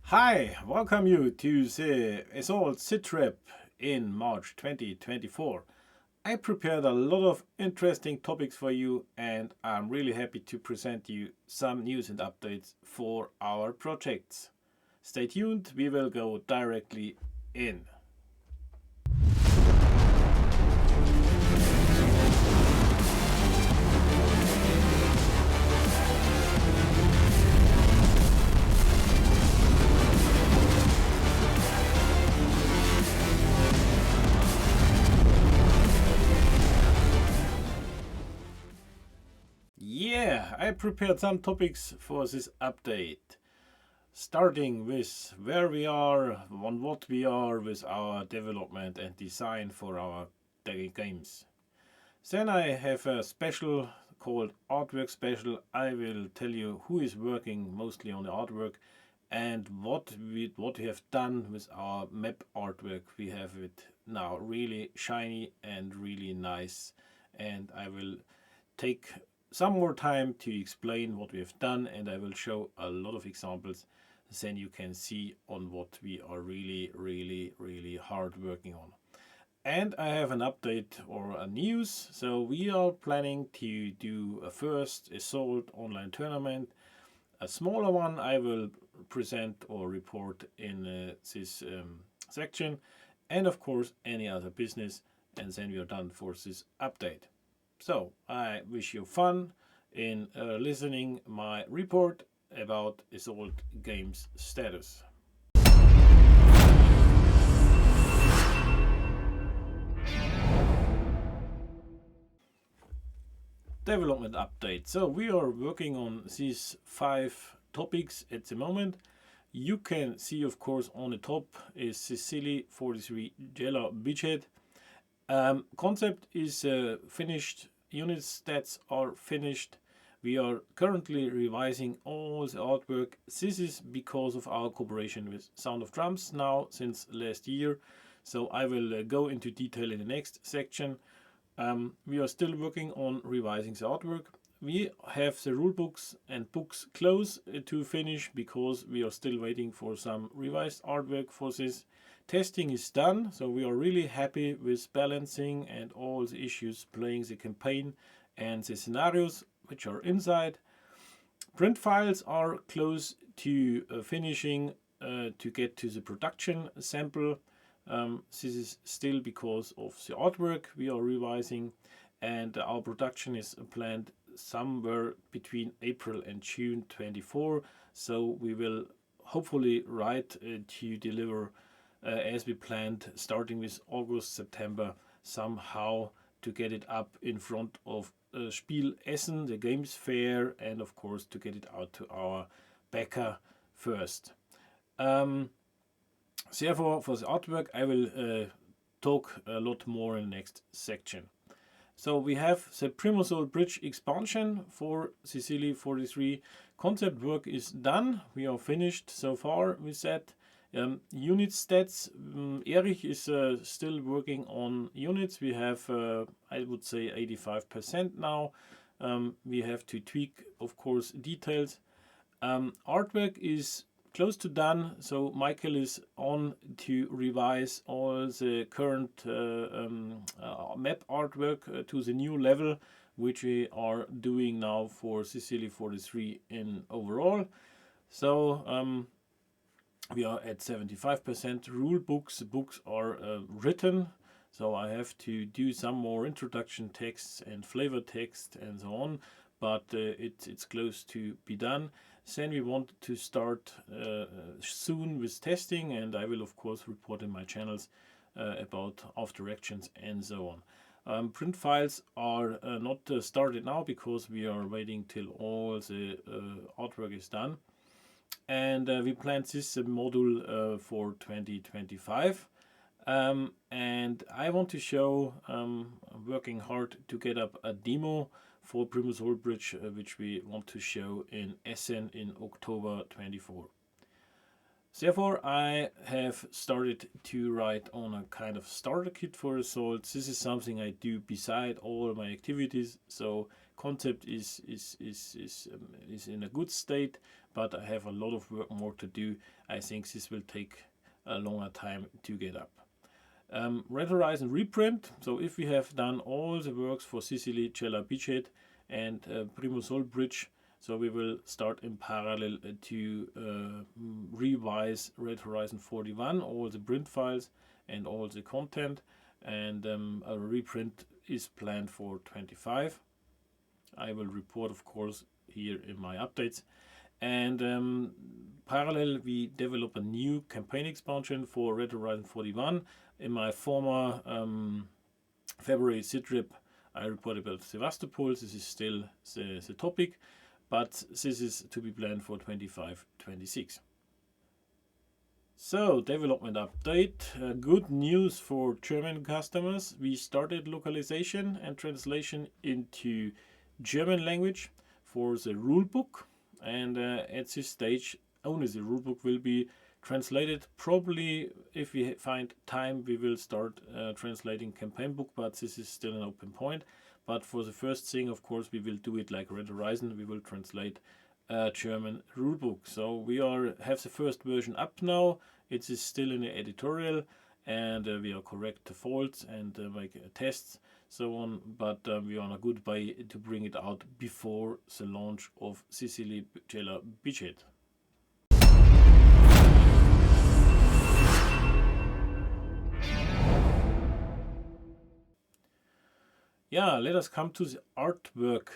Hi, welcome you to the Assault Sitrep in March 2024. I prepared a lot of interesting topics for you and I'm really happy to present you some news and updates for our projects. Stay tuned, we will go directly in. Yeah, I prepared some topics for this update. Starting with where we are, on what we are with our development and design for our games. Then I have a special called Artwork Special. I will tell you who is working mostly on the artwork and what we have done with our map artwork. We have it now really shiny and really nice, and I will take some more time to explain what we have done, and I will show a lot of examples. Then you can see on what we are really hard working on. And I have an update or a news. So we are planning to do a first Assault online tournament. A smaller one I will present or report in this section. And of course any other business. And then we are done for this update. So I wish you fun in listening my report about Assault Games status. Development update. So we are working on these 5 topics at the moment. You can see, of course, on the top is Sicily 43 Gela Beachhead. Concept is finished. Unit stats are finished. We are currently revising all the artwork. This is because of our cooperation with Sound of Drums now since last year. So I will go into detail in the next section. We are still working on revising the artwork. We have the rule books and books close to finish because we are still waiting for some revised artwork for this. Testing is done, so we are really happy with balancing and all the issues playing the campaign and the scenarios which are inside. Print files are close to finishing to get to the production sample. This is still because of the artwork we are revising, and our production is planned somewhere between April and June 24. So we will hopefully write to deliver as we planned, starting with August, September, somehow to get it up in front of Spiel Essen, the games fair, and of course to get it out to our backer first. Therefore, for the artwork, I will talk a lot more in the next section. So we have the Primosol Bridge expansion for Sicily 43. Concept work is done. We are finished so far with that. Unit stats. Erich is still working on units. We have, I would say, 85% now. We have to tweak, of course, details. Artwork is close to done, so Michael is on to revise all the current map artwork to the new level, which we are doing now for Sicily 43 in overall. So we are at 75%. Rule books, the books are written, so I have to do some more introduction texts and flavor text and so on, but it's close to be done. Then we want to start soon with testing, and I will of course report in my channels about after actions and so on. Print files are not started now because we are waiting till all the artwork is done. And we planned this module for 2025. And I want to show working hard to get up a demo for Primosol Bridge, which we want to show in Essen in October 24. Therefore, I have started to write on a kind of starter kit for Assault. This is something I do beside all my activities. So concept is in a good state, but I have a lot of work more to do. I think this will take a longer time to get up. Red Horizon reprint. So if we have done all the works for Sicily, Gela Beachhead and Primo Sol Bridge, so we will start in parallel to revise Red Horizon 41, all the print files and all the content, and a reprint is planned for 25. I will report, of course, here in my updates. And parallel, we develop a new campaign expansion for Red Horizon 41. In my former February Sitrep, I reported about Sevastopol. This is still the topic, but this is to be planned for 25-26. So, development update. Good news for German customers. We started localization and translation into German language for the rulebook, and at this stage only the rulebook will be translated. Probably if we find time we will start translating campaign book, but this is still an open point. But for the first thing, of course, we will do it like Red Horizon. We will translate German rulebook. So we have the first version up now. It is still in the editorial, and we are correct the faults and make tests, so on. But we are on a good way to bring it out before the launch of Sicily Gela Beachhead. Yeah, let us come to the artwork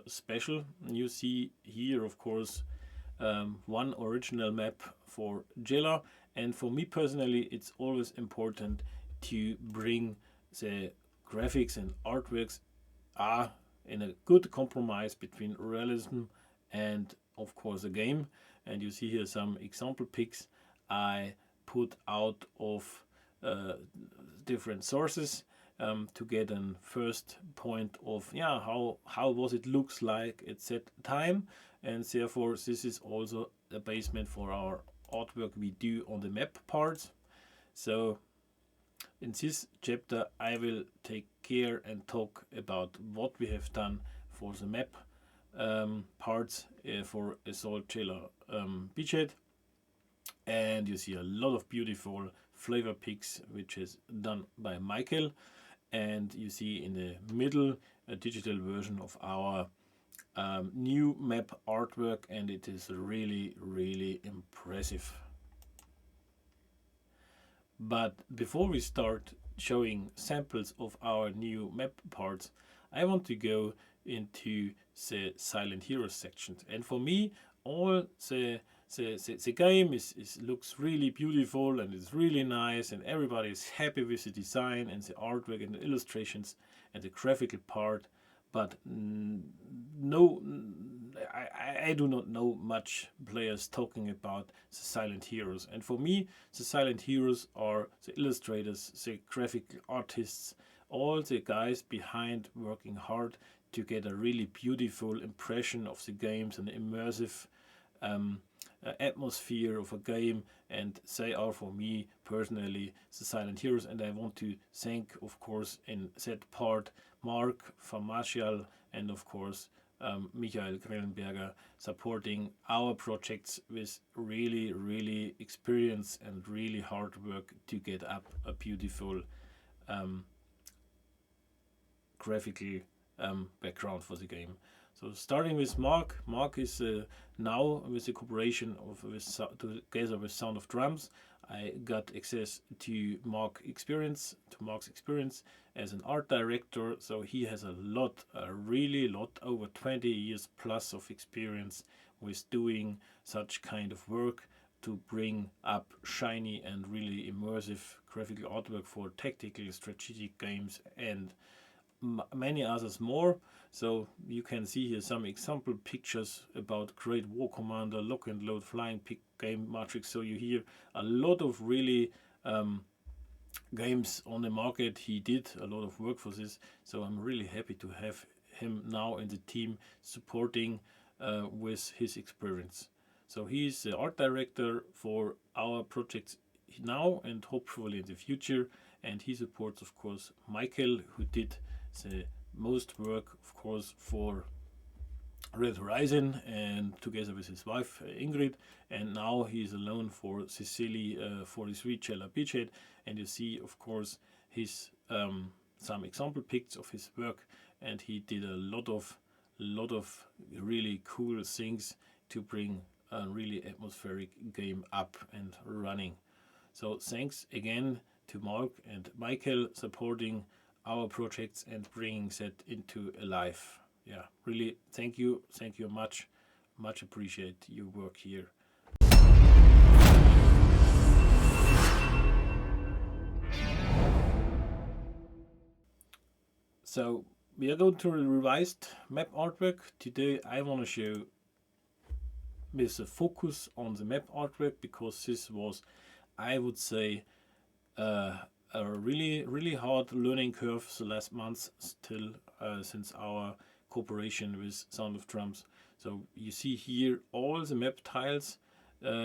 special. You see here, of course, one original map for Gela, and for me personally it's always important to bring the graphics and artworks are in a good compromise between realism and of course a game. And you see here some example pics I put out of different sources to get a first point of how was it looks like at that time. And therefore this is also a basement for our artwork we do on the map parts. So in this chapter I will take care and talk about what we have done for the map parts for Assault Gela Beachhead. And you see a lot of beautiful flavor pics which is done by Michael. And you see in the middle a digital version of our new map artwork, and it is really impressive. But before we start showing samples of our new map parts, I want to go into the Silent Heroes sections. And for me, all the game looks really beautiful and it's really nice, and everybody is happy with the design and the artwork and the illustrations and the graphical part. But no, I do not know much players talking about the Silent Heroes. And for me, the Silent Heroes are the illustrators, the graphic artists, all the guys behind working hard to get a really beautiful impression of the games and immersive atmosphere of a game. And they are for me personally the Silent Heroes. And I want to thank, of course, in that part, Mark from Martial and of course Michael Grillenberger, supporting our projects with really experience and really hard work to get up a beautiful graphical background for the game. So starting with Mark. Mark is now with the cooperation together with Sound of Drums. I got access to Mark's experience as an art director. So he has a really lot, over 20 years plus of experience with doing such kind of work to bring up shiny and really immersive graphical artwork for tactical strategic games and many others more. So you can see here some example pictures about Great War Commander, Lock and Load, Flying Pig game Matrix. So you hear a lot of really games on the market. He did a lot of work for this, so I'm really happy to have him now in the team supporting with his experience. So he is the art director for our projects now and hopefully in the future, and he supports of course Michael, who did the most work of course for Red Horizon, and together with his wife Ingrid, and now he's alone for Sicily 43 Gela Beachhead. And you see, of course, his some example pics of his work, and he did a lot of really cool things to bring a really atmospheric game up and running. So thanks again to Mark and Michael supporting our projects and bringing that into life. Yeah, really thank you much appreciate your work here. So we are going to the revised map artwork. Today I want to show with a focus on the map artwork, because this was, I would say, a really hard learning curve the last months still, since our cooperation with Sound of Drums. So you see here all the map tiles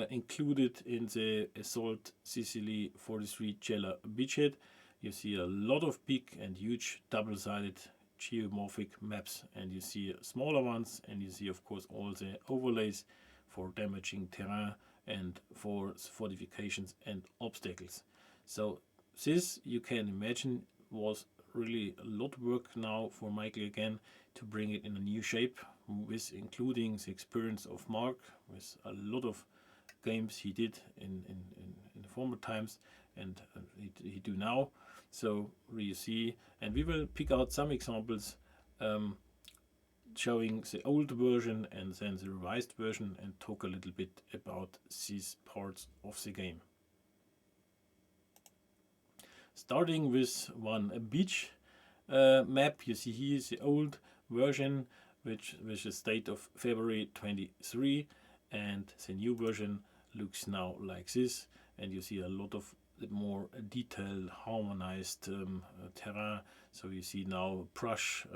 included in the Assault Sicily 43 Gela Beachhead. You see a lot of big and huge double-sided geomorphic maps, and you see smaller ones, and you see of course all the overlays for damaging terrain and for fortifications and obstacles. So this, you can imagine, was really a lot of work now for Michael again to bring it in a new shape, with including the experience of Mark with a lot of games he did in the former times, and he do now. So you see, and we will pick out some examples showing the old version and then the revised version, and talk a little bit about these parts of the game. Starting with one beach map, you see here is the old version, which is date of February 23, and the new version looks now like this, and you see a lot of more detailed, harmonized terrain. So you see now brush,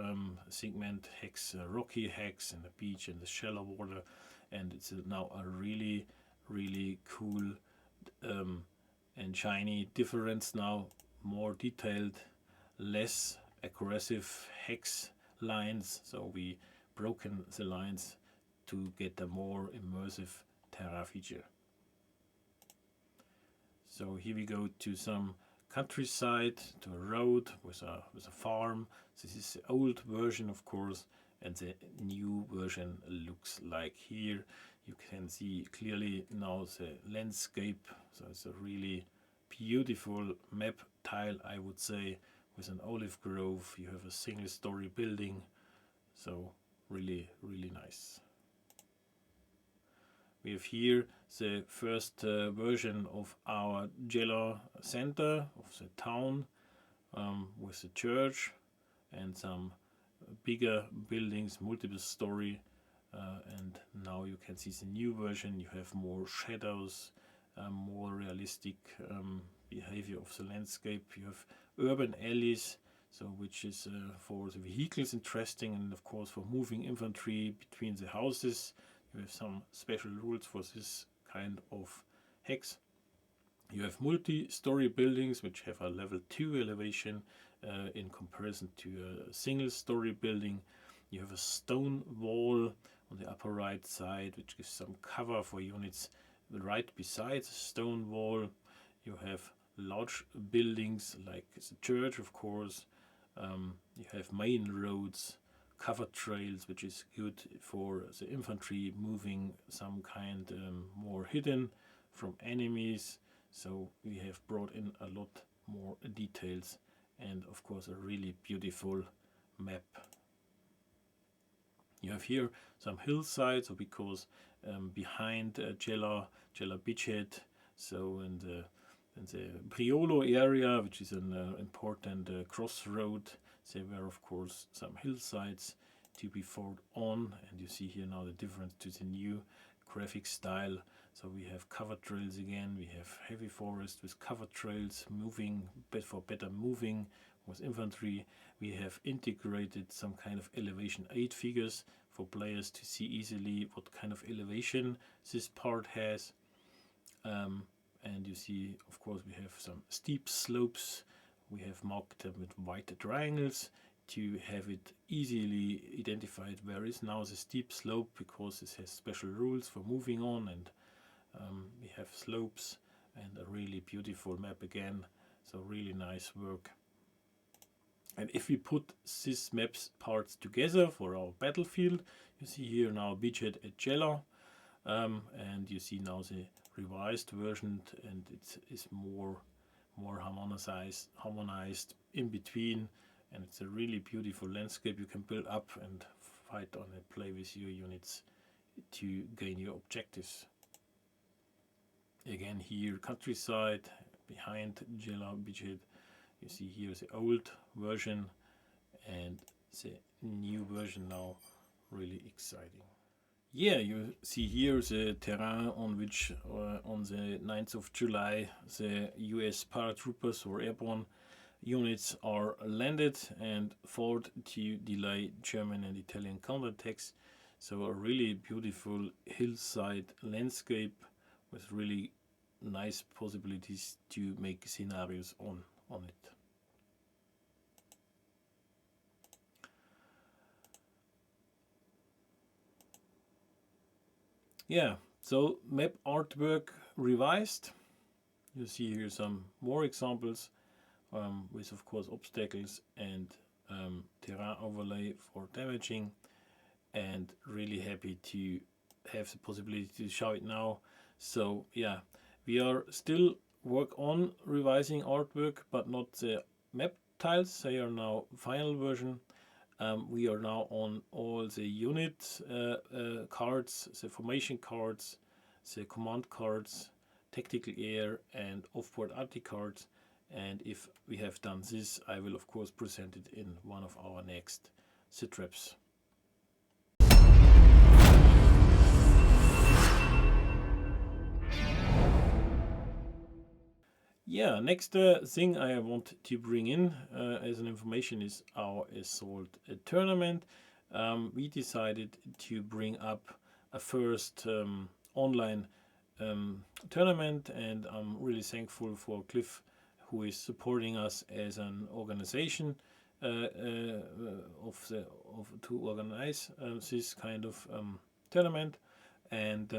segment hex, rocky hex, and the beach and the shallow water, and it's now a really cool and shiny difference now. More detailed, less aggressive hex lines, so we broken the lines to get a more immersive terrain feature. So here we go to some countryside, to a road with a farm. This is the old version, of course, and the new version looks like here. You can see clearly now the landscape. So it's a really beautiful map tile, I would say, with an olive grove. You have a single story building, so really nice. We have here the first version of our Gela center of the town, with the church and some bigger buildings, multiple story, and now you can see the new version. You have more shadows, more realistic behavior of the landscape. You have urban alleys, so which is for the vehicles interesting, and of course for moving infantry between the houses. You have some special rules for this kind of hex. You have multi-story buildings which have a level 2 elevation in comparison to a single story building. You have a stone wall on the upper right side which gives some cover for units right beside the stone wall. You have large buildings like the church, of course. You have main roads, covered trails, which is good for the infantry moving some kind more hidden from enemies. So we have brought in a lot more details, and of course a really beautiful map. You have here some hillsides, because behind Gela Beachhead, so in the Priolo area, which is an important crossroad, there were of course some hillsides to be fought on, and you see here now the difference to the new graphic style. So we have covered trails again, we have heavy forest with covered trails, moving for better moving with infantry. We have integrated some kind of elevation aid figures for players to see easily what kind of elevation this part has. And you see, of course, we have some steep slopes. We have marked them with white triangles to have it easily identified where is now the steep slope, because this has special rules for moving on, and we have slopes and a really beautiful map again. So really nice work. And if we put these maps parts together for our battlefield, you see here now Beachhead at Gela, and you see now the revised version, and it is more harmonized in between, and it's a really beautiful landscape you can build up and fight on and play with your units to gain your objectives. Again here countryside behind Gela Beachhead. You see here the old version and the new version now, really exciting. Yeah, you see here the terrain on which on the 9th of July the US paratroopers or airborne units are landed and fought to delay German and Italian counterattacks. So a really beautiful hillside landscape with really nice possibilities to make scenarios on it. Yeah, so map artwork revised. You see here some more examples with of course obstacles and terrain overlay for damaging, and really happy to have the possibility to show it now. So yeah, we are still work on revising artwork, but not the map tiles. They are now final version. We are now on all the unit cards, the formation cards, the command cards, tactical air and off-board arty cards. And if we have done this, I will of course present it in one of our next Sitreps. Yeah, next thing I want to bring in as an information is our Assault tournament. We decided to bring up a first online tournament, and I'm really thankful for Cliff, who is supporting us as an organization to organize this kind of tournament. And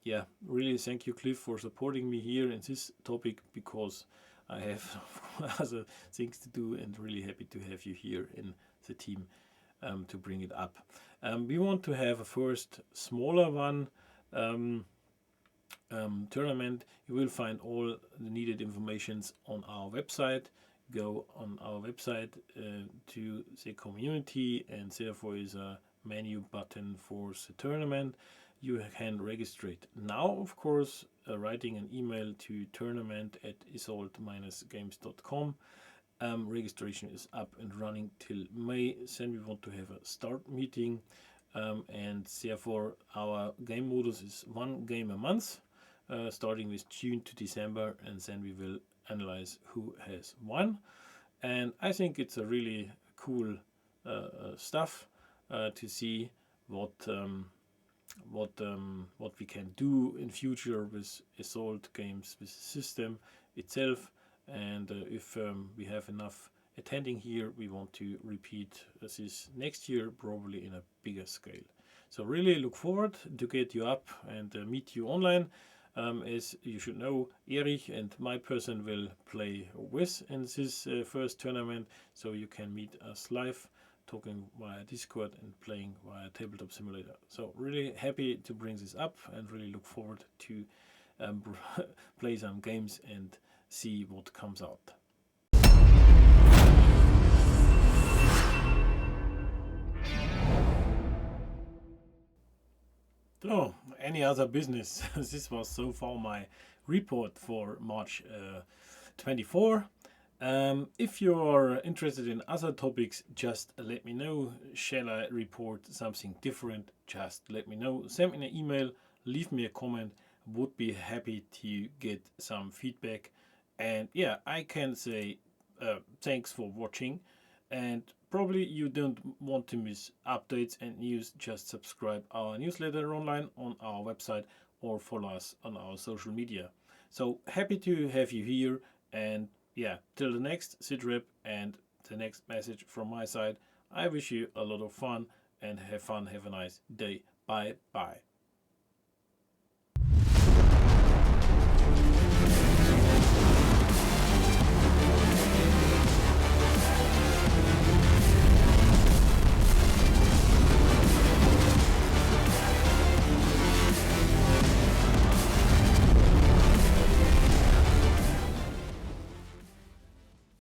yeah, really thank you, Cliff, for supporting me here in this topic, because I have other things to do, and really happy to have you here in the team to bring it up. We want to have a first smaller one tournament. You will find all the needed informations on our website. Go on our website to the community, and therefore is a menu button for the tournament. You can register it now, of course, writing an email to tournament@assault-games.com. Registration is up and running till May. Then we want to have a start meeting, and therefore our game modus is 1 game a month, starting with June to December, and then we will analyze who has won. And I think it's a really cool stuff to see what we can do in future with Assault games, with the system itself. And if we have enough attending here, we want to repeat this next year, probably in a bigger scale. So really look forward to get you up and meet you online. As you should know, Erich and my person will play with in this first tournament, so you can meet us live, talking via Discord and playing via Tabletop Simulator. So really happy to bring this up, and really look forward to play some games and see what comes out. So, any other business? This was so far my report for March 24. If you are interested in other topics, just let me know. Shall I report something different? Just let me know. Send me an email, leave me a comment. Would be happy to get some feedback. And yeah, I can say thanks for watching, and probably you don't want to miss updates and news. Just subscribe our newsletter online on our website, or follow us on our social media. So happy to have you here, and yeah, till the next Sitrep, and the next message from my side. I wish you a lot of fun and have fun. Have a nice day. Bye bye.